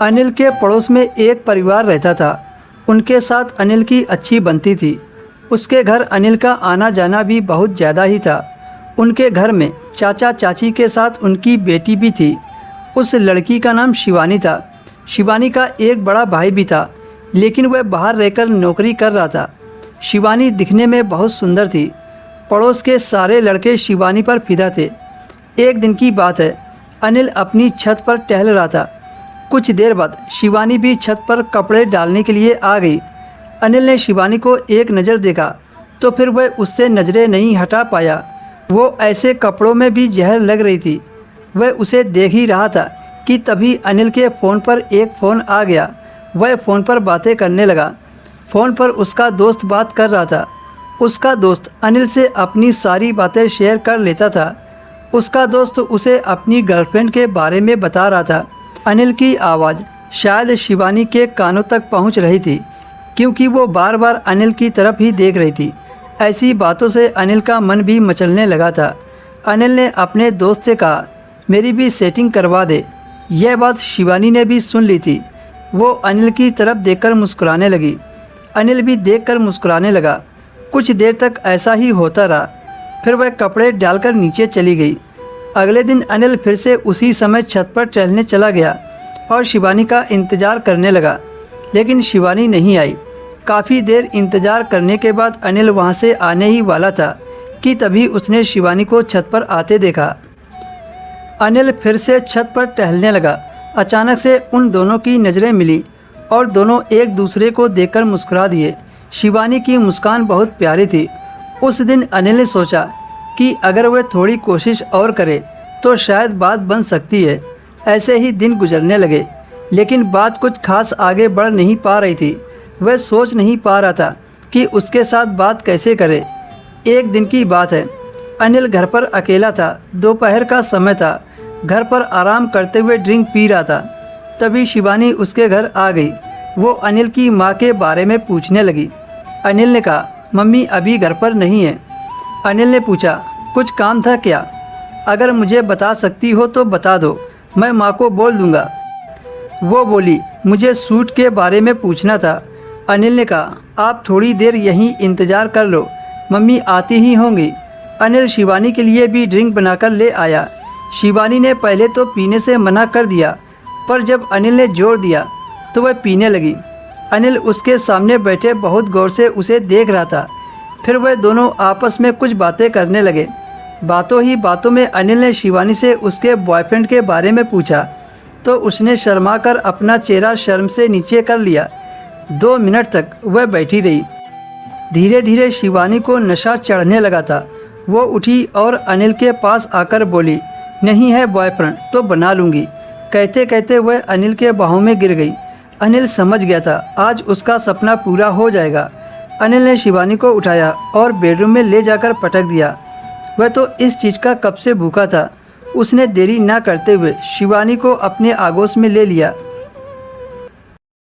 अनिल के पड़ोस में एक परिवार रहता था। उनके साथ अनिल की अच्छी बनती थी। उसके घर अनिल का आना जाना भी बहुत ज़्यादा ही था। उनके घर में चाचा चाची के साथ उनकी बेटी भी थी। उस लड़की का नाम शिवानी था। शिवानी का एक बड़ा भाई भी था, लेकिन वह बाहर रहकर नौकरी कर रहा था। शिवानी दिखने में बहुत सुंदर थी। पड़ोस के सारे लड़के शिवानी पर फिदा थे। एक दिन की बात है, अनिल अपनी छत पर टहल रहा था। कुछ देर बाद शिवानी भी छत पर कपड़े डालने के लिए आ गई। अनिल ने शिवानी को एक नज़र देखा तो फिर वह उससे नज़रें नहीं हटा पाया। वो ऐसे कपड़ों में भी जहर लग रही थी। वह उसे देख ही रहा था कि तभी अनिल के फ़ोन पर एक फ़ोन आ गया। वह फ़ोन पर बातें करने लगा। फ़ोन पर उसका दोस्त बात कर रहा था। उसका दोस्त अनिल से अपनी सारी बातें शेयर कर लेता था। उसका दोस्त उसे अपनी गर्लफ्रेंड के बारे में बता रहा था। अनिल की आवाज़ शायद शिवानी के कानों तक पहुंच रही थी, क्योंकि वो बार बार अनिल की तरफ ही देख रही थी। ऐसी बातों से अनिल का मन भी मचलने लगा था। अनिल ने अपने दोस्त से कहा, मेरी भी सेटिंग करवा दे। यह बात शिवानी ने भी सुन ली थी। वो अनिल की तरफ देखकर मुस्कुराने लगी। अनिल भी देखकर मुस्कुराने लगा। कुछ देर तक ऐसा ही होता रहा। फिर वह कपड़े डालकर नीचे चली गई। अगले दिन अनिल फिर से उसी समय छत पर टहलने चला गया और शिवानी का इंतज़ार करने लगा, लेकिन शिवानी नहीं आई। काफ़ी देर इंतज़ार करने के बाद अनिल वहाँ से आने ही वाला था कि तभी उसने शिवानी को छत पर आते देखा। अनिल फिर से छत पर टहलने लगा। अचानक से उन दोनों की नज़रें मिली और दोनों एक दूसरे को देखकर मुस्कुरा दिए। शिवानी की मुस्कान बहुत प्यारी थी। उस दिन अनिल ने सोचा कि अगर वह थोड़ी कोशिश और करे तो शायद बात बन सकती है। ऐसे ही दिन गुजरने लगे, लेकिन बात कुछ खास आगे बढ़ नहीं पा रही थी। वह सोच नहीं पा रहा था कि उसके साथ बात कैसे करे। एक दिन की बात है, अनिल घर पर अकेला था। दोपहर का समय था। घर पर आराम करते हुए ड्रिंक पी रहा था। तभी शिवानी उसके घर आ गई। वो अनिल की माँ के बारे में पूछने लगी। अनिल ने कहा, मम्मी अभी घर पर नहीं है। अनिल ने पूछा, कुछ काम था क्या? अगर मुझे बता सकती हो तो बता दो, मैं माँ को बोल दूँगा। वो बोली, मुझे सूट के बारे में पूछना था। अनिल ने कहा, आप थोड़ी देर यहीं इंतज़ार कर लो, मम्मी आती ही होंगी। अनिल शिवानी के लिए भी ड्रिंक बनाकर ले आया। शिवानी ने पहले तो पीने से मना कर दिया, पर जब अनिल ने जोर दिया तो वह पीने लगी। अनिल उसके सामने बैठे बहुत गौर से उसे देख रहा था। फिर वह दोनों आपस में कुछ बातें करने लगे। बातों ही बातों में अनिल ने शिवानी से उसके बॉयफ्रेंड के बारे में पूछा तो उसने शर्माकर अपना चेहरा शर्म से नीचे कर लिया। 2 मिनट तक वह बैठी रही। धीरे धीरे शिवानी को नशा चढ़ने लगा था। वो उठी और अनिल के पास आकर बोली, नहीं है बॉयफ्रेंड तो बना लूँगी। कहते कहते वह अनिल के बाहों में गिर गई। अनिल समझ गया था आज उसका सपना पूरा हो जाएगा। अनिल ने शिवानी को उठाया और बेडरूम में ले जाकर पटक दिया। वह तो इस चीज़ का कब से भूखा था। उसने देरी ना करते हुए शिवानी को अपने आगोश में ले लिया।